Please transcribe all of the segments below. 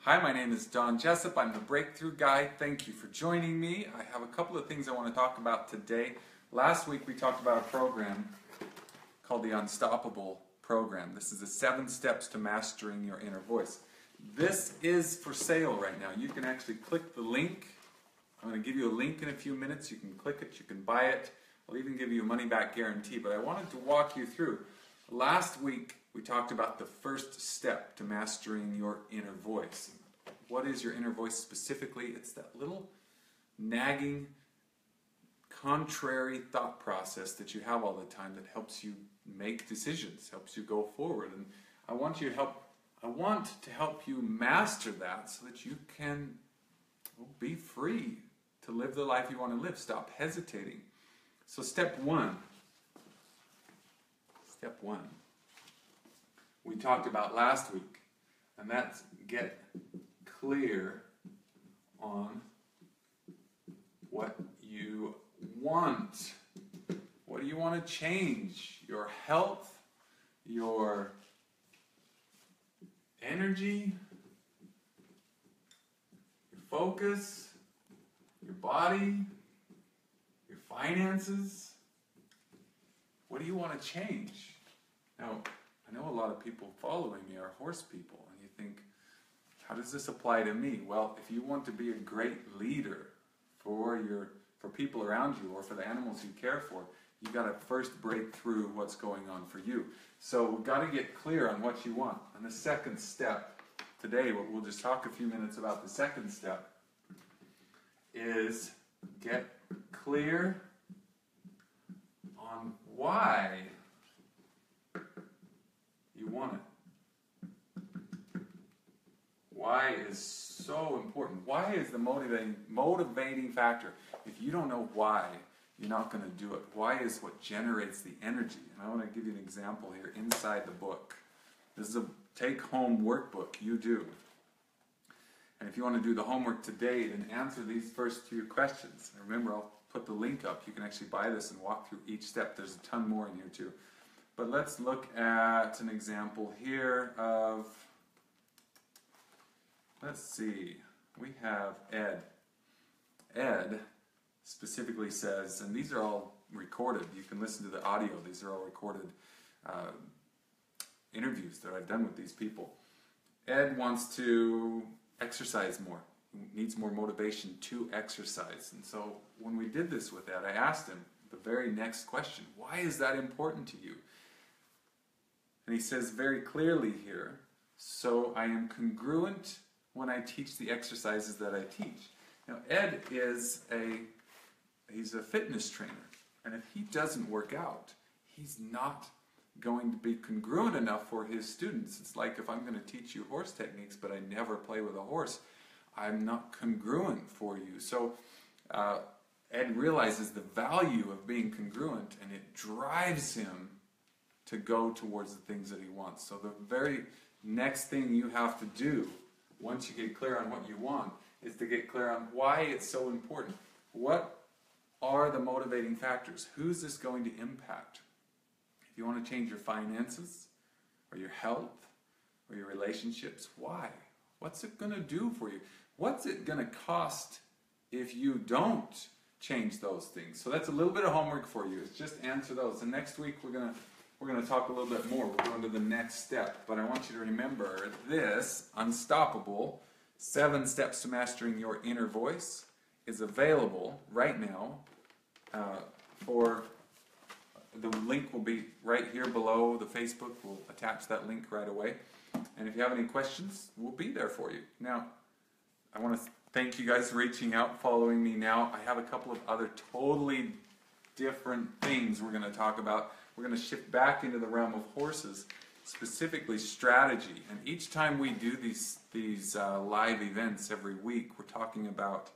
Hi, my name is Jessop. I'm the Breakthrough Guide. Thank you for joining me. I have a couple of things I want to talk about today. Last week we talked about a program called the Unstoppable Program. This is the 7 steps to mastering your inner voice. This is for sale right now. You can actually click the link. I'm going to give you a link in a few minutes. You can click it, you can buy it. I'll even give you a money-back guarantee, but I wanted to walk you through. Last week we talked about the first step to mastering your inner voice. What is your inner voice specifically? It's that little nagging, contrary thought process that you have all the time that helps you make decisions, helps you go forward. And I want to help you master that so that you can be free to live the life you want to live. Stop hesitating. So step one, we talked about last week, and that's get clear on what you want. What do you want to change? Your health, your energy, your focus, your body, your finances. What do you want to change? Now, I know a lot of people following me are horse people, and you think, how does this apply to me? Well, if you want to be a great leader for people around you or for the animals you care for, you've got to first break through what's going on for you. So we've got to get clear on what you want. And the second step, today we'll just talk a few minutes about the second step, is get clear on why you want it. Why is so important. Why is the motivating factor. If you don't know why, you're not going to do it. Why is what generates the energy. And I want to give you an example here inside the book. This is a take-home workbook. You do. And if you want to do the homework today, then answer these first few questions. And remember, I'll put the link up. You can actually buy this and walk through each step. There's a ton more in here too. But let's look at an example here of, let's see, we have Ed. Ed specifically says, and these are all recorded, you can listen to the audio, these are all recorded interviews that I've done with these people. Ed wants to exercise more. He needs more motivation to exercise. And so when we did this with Ed, I asked him the very next question, why is that important to you? And he says very clearly here, so I am congruent when I teach the exercises that I teach. Now Ed is he's a fitness trainer, and if he doesn't work out, he's not going to be congruent enough for his students. It's like if I'm going to teach you horse techniques, but I never play with a horse, I'm not congruent for you. So Ed realizes the value of being congruent, and it drives him to go towards the things that he wants. So the very next thing you have to do, once you get clear on what you want, is to get clear on why it's so important. What are the motivating factors? Who's this going to impact? If you want to change your finances, or your health, or your relationships, why? What's it going to do for you? What's it going to cost if you don't change those things? So that's a little bit of homework for you. It's just answer those. And next week we're going to talk a little bit more. We're going to the next step. But I want you to remember this Unstoppable 7 Steps to Mastering Your Inner Voice is available right now. The link will be right here below the Facebook. We'll attach that link right away. And if you have any questions, we'll be there for you. Now, I want to thank you guys for reaching out, following me now. I have a couple of other totally different things we're going to talk about. We're going to shift back into the realm of horses, specifically strategy. And each time we do these live events every week, we're talking about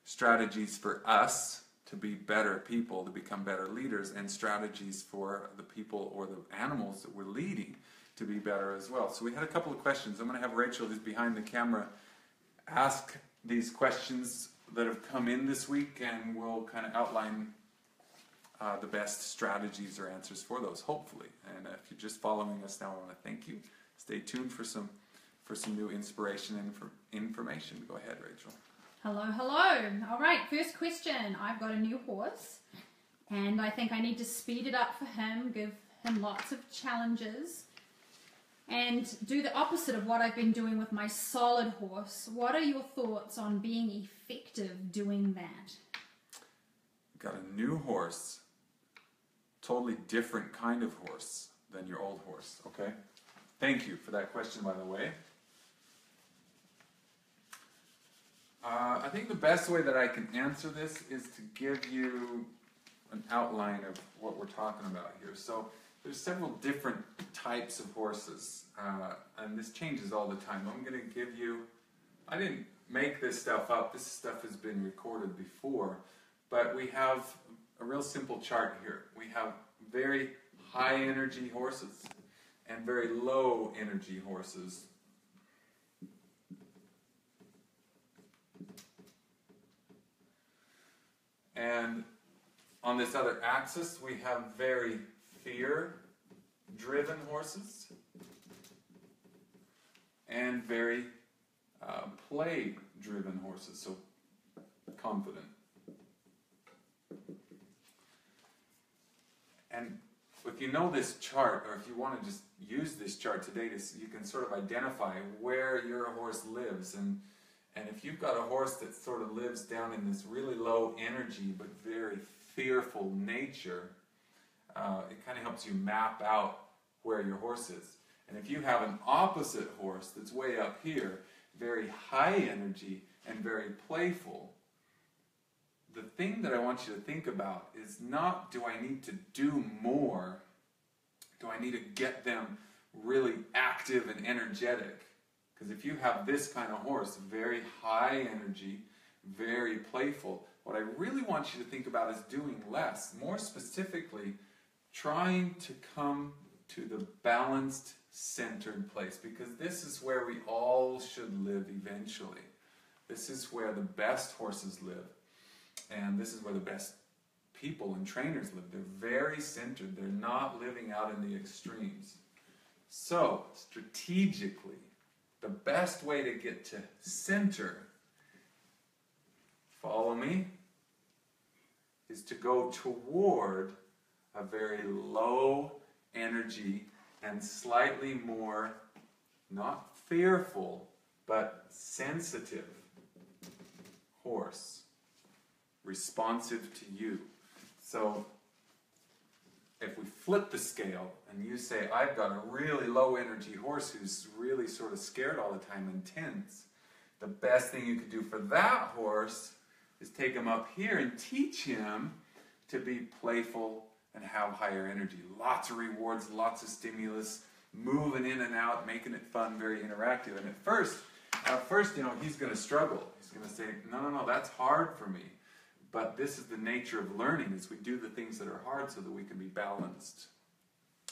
strategies for us to be better people, to become better leaders, and strategies for the people or the animals that we're leading to be better as well. So we had a couple of questions. I'm going to have Rachel, who's behind the camera, ask these questions that have come in this week, and we'll kind of outline the best strategies or answers for those, hopefully. And if you're just following us now, I want to thank you. Stay tuned for some for some new inspiration and information. Go ahead, Rachel. Hello, hello. All right, first question. I've got a new horse, and I think I need to speed it up for him, give him lots of challenges, and do the opposite of what I've been doing with my solid horse. What are your thoughts on being effective doing that? Got a new horse, totally different kind of horse than your old horse, okay? Thank you for that question, by the way. I think the best way that I can answer this is to give you an outline of what we're talking about here. So there's several different types of horses, and this changes all the time. I'm going to give you, I didn't make this stuff up, this stuff has been recorded before, but we have a real simple chart here. We have very high energy horses and very low energy horses. And on this other axis, we have very fear-driven horses and very play-driven horses, so confident. And if you know this chart, or if you want to just use this chart today, you can sort of identify where your horse lives. And if you've got a horse that sort of lives down in this really low energy but very fearful nature, it kind of helps you map out where your horse is. And if you have an opposite horse that's way up here, very high energy and very playful, the thing that I want you to think about is not, do I need to do more? Do I need to get them really active and energetic? Because if you have this kind of horse, very high energy, very playful, what I really want you to think about is doing less. More specifically, trying to come to the balanced, centered place. Because this is where we all should live eventually. This is where the best horses live. And this is where the best people and trainers live. They're very centered. They're not living out in the extremes. So, strategically, the best way to get to center, follow me, is to go toward a very low energy and slightly more, not fearful, but sensitive horse, responsive to you. So if we flip the scale and you say, I've got a really low energy horse who's really sort of scared all the time and tense, the best thing you could do for that horse is take him up here and teach him to be playful and have higher energy. Lots of rewards, lots of stimulus, moving in and out, making it fun, very interactive. And at first, you know, he's going to struggle. He's going to say, no, that's hard for me. But this is the nature of learning, is we do the things that are hard so that we can be balanced.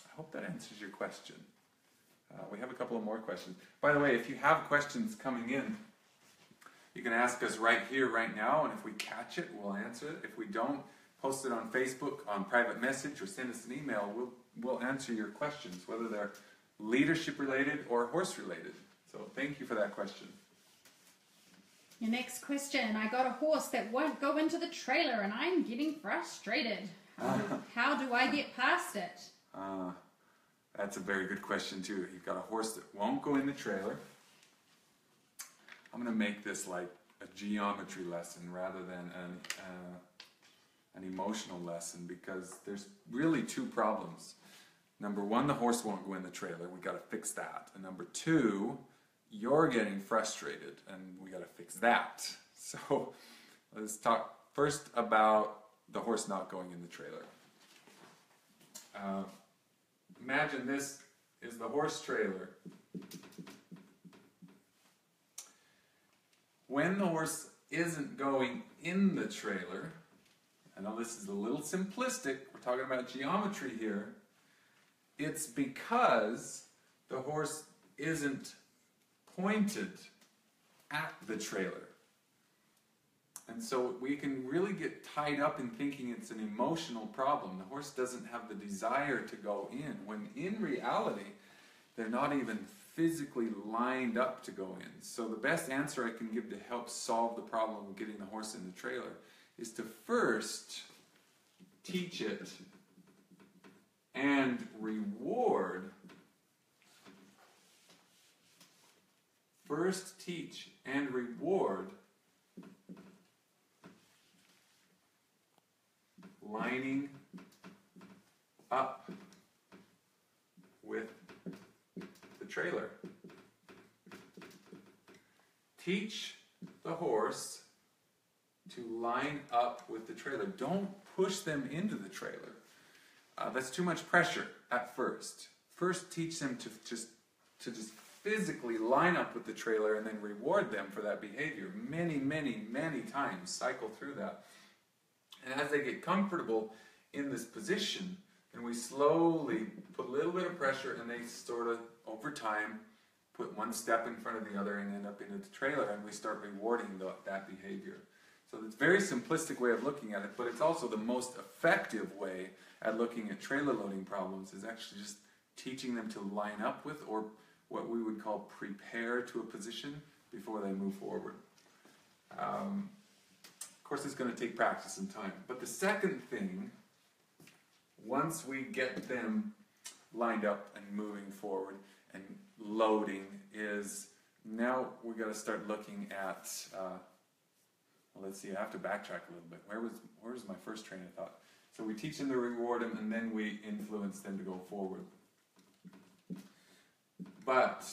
I hope that answers your question. We have a couple of more questions. By the way, if you have questions coming in, you can ask us right here, right now, and if we catch it, we'll answer it. If we don't, post it on Facebook, on private message, or send us an email. We'll answer your questions, whether they're leadership related or horse related. So thank you for that question. Your next question. I got a horse that won't go into the trailer and I'm getting frustrated. How do I get past it? That's a very good question too. You've got a horse that won't go in the trailer. I'm going to make this like a geometry lesson rather than an emotional lesson, because there's really two problems. Number one, the horse won't go in the trailer. We got to fix that. And number two, you're getting frustrated, and we got to fix that. So let's talk first about the horse not going in the trailer. Imagine this is the horse trailer. When the horse isn't going in the trailer, I know this is a little simplistic, we're talking about geometry here, it's because the horse isn't pointed at the trailer. And so we can really get tied up in thinking it's an emotional problem. The horse doesn't have the desire to go in, when in reality, they're not even physically lined up to go in. So the best answer I can give to help solve the problem of getting the horse in the trailer is to first teach it and reward. First teach and reward lining up with the trailer. Teach the horse to line up with the trailer. Don't push them into the trailer. That's too much pressure at first. First teach them to just physically line up with the trailer and then reward them for that behavior many, many, many times. Cycle through that. And as they get comfortable in this position, then we slowly put a little bit of pressure and they sort of, over time, put one step in front of the other and end up into the trailer, and we start rewarding that behavior. So it's a very simplistic way of looking at it, but it's also the most effective way at looking at trailer loading problems, is actually just teaching them to line up with, or what we would call prepare to a position before they move forward. Of course, it's going to take practice and time. But the second thing, once we get them lined up and moving forward and loading, is now we've got to start looking at, well, let's see, I have to backtrack a little bit. Where was my first train of thought? So we teach them to reward them, and then we influence them to go forward. But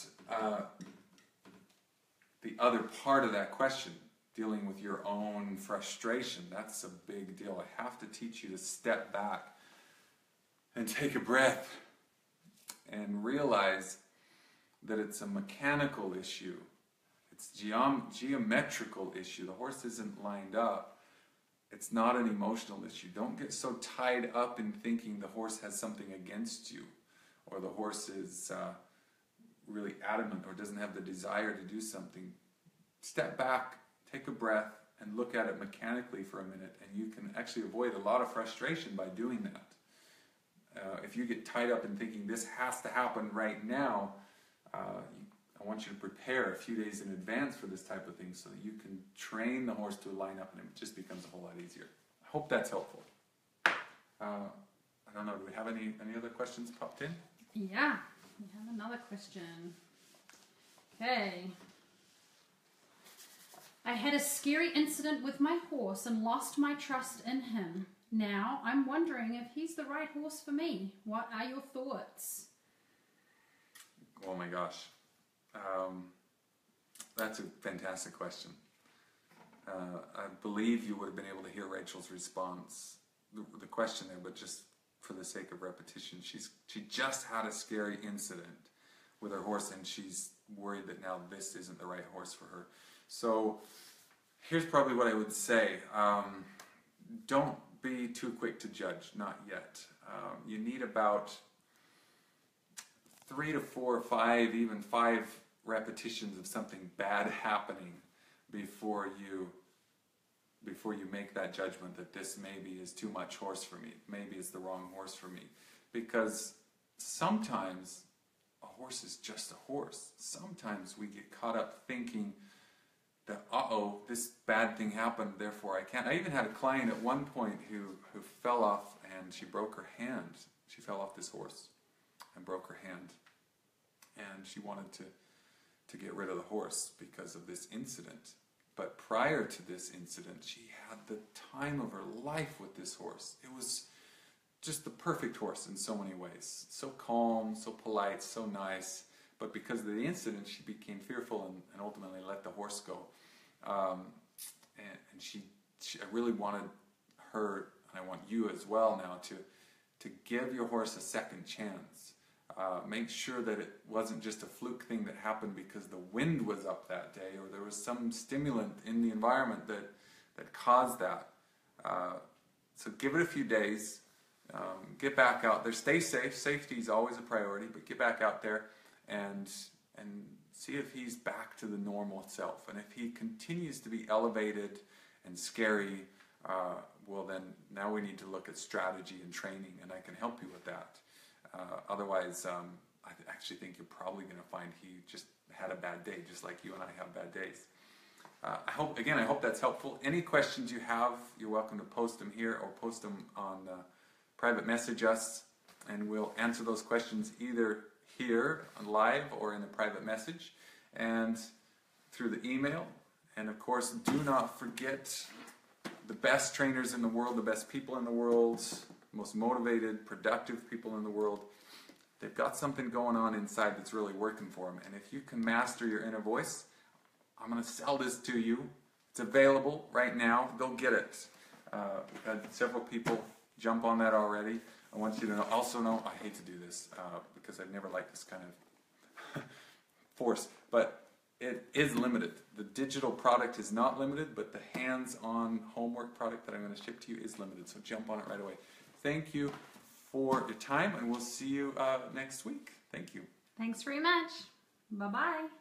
the other part of that question, dealing with your own frustration, that's a big deal. I have to teach you to step back and take a breath and realize that it's a mechanical issue. It's geometrical issue. The horse isn't lined up. It's not an emotional issue. Don't get so tied up in thinking the horse has something against you, or the horse is really adamant or doesn't have the desire to do something. Step back, take a breath, and look at it mechanically for a minute, and you can actually avoid a lot of frustration by doing that. If you get tied up in thinking this has to happen right now, I want you to prepare a few days in advance for this type of thing so that you can train the horse to line up, and it just becomes a whole lot easier. I hope that's helpful. I don't know, do we have any other questions popped in? Yeah, we have another question. Okay. I had a scary incident with my horse and lost my trust in him. Now I'm wondering if he's the right horse for me. What are your thoughts? Oh my gosh. That's a fantastic question. I believe you would have been able to hear Rachel's response, the question there, but just for the sake of repetition, she just had a scary incident with her horse, and she's worried that now this isn't the right horse for her. So here's probably what I would say. Don't be too quick to judge, not yet. You need about 3 to 4 or 5, even 5 repetitions of something bad happening before you make that judgment that this maybe is too much horse for me, maybe it's the wrong horse for me. Because sometimes a horse is just a horse. Sometimes we get caught up thinking that, uh-oh, this bad thing happened, therefore I can't. I even had a client at one point who fell off, and she broke her hand. She fell off this horse and broke her hand. And she wanted to get rid of the horse because of this incident. But prior to this incident, she had the time of her life with this horse. It was just the perfect horse in so many ways. So calm, so polite, so nice. But because of the incident, she became fearful and ultimately let the horse go. And I really wanted her, and I want you as well now, to give your horse a second chance. Make sure that it wasn't just a fluke thing that happened because the wind was up that day, or there was some stimulant in the environment that caused that. So give it a few days. Get back out there. Stay safe. Safety is always a priority, but get back out there and see if he's back to the normal self. And if he continues to be elevated and scary, well then now we need to look at strategy and training, and I can help you with that. Otherwise, I actually think you're probably going to find he just had a bad day, just like you and I have bad days. I hope that's helpful. Any questions you have, you're welcome to post them here or post them on private message us, and we'll answer those questions either here live or in a private message and through the email. And of course, do not forget the best trainers in the world, the best people in the world, most motivated, productive people in the world. They've got something going on inside that's really working for them. And if you can master your inner voice, I'm going to sell this to you. It's available right now. Go get it. We've had several people jump on that already. I want you to also know, I hate to do this because I've never liked this kind of force, but it is limited. The digital product is not limited, but the hands-on homework product that I'm going to ship to you is limited. So jump on it right away. Thank you for your time, and we'll see you next week. Thank you. Thanks very much. Bye-bye.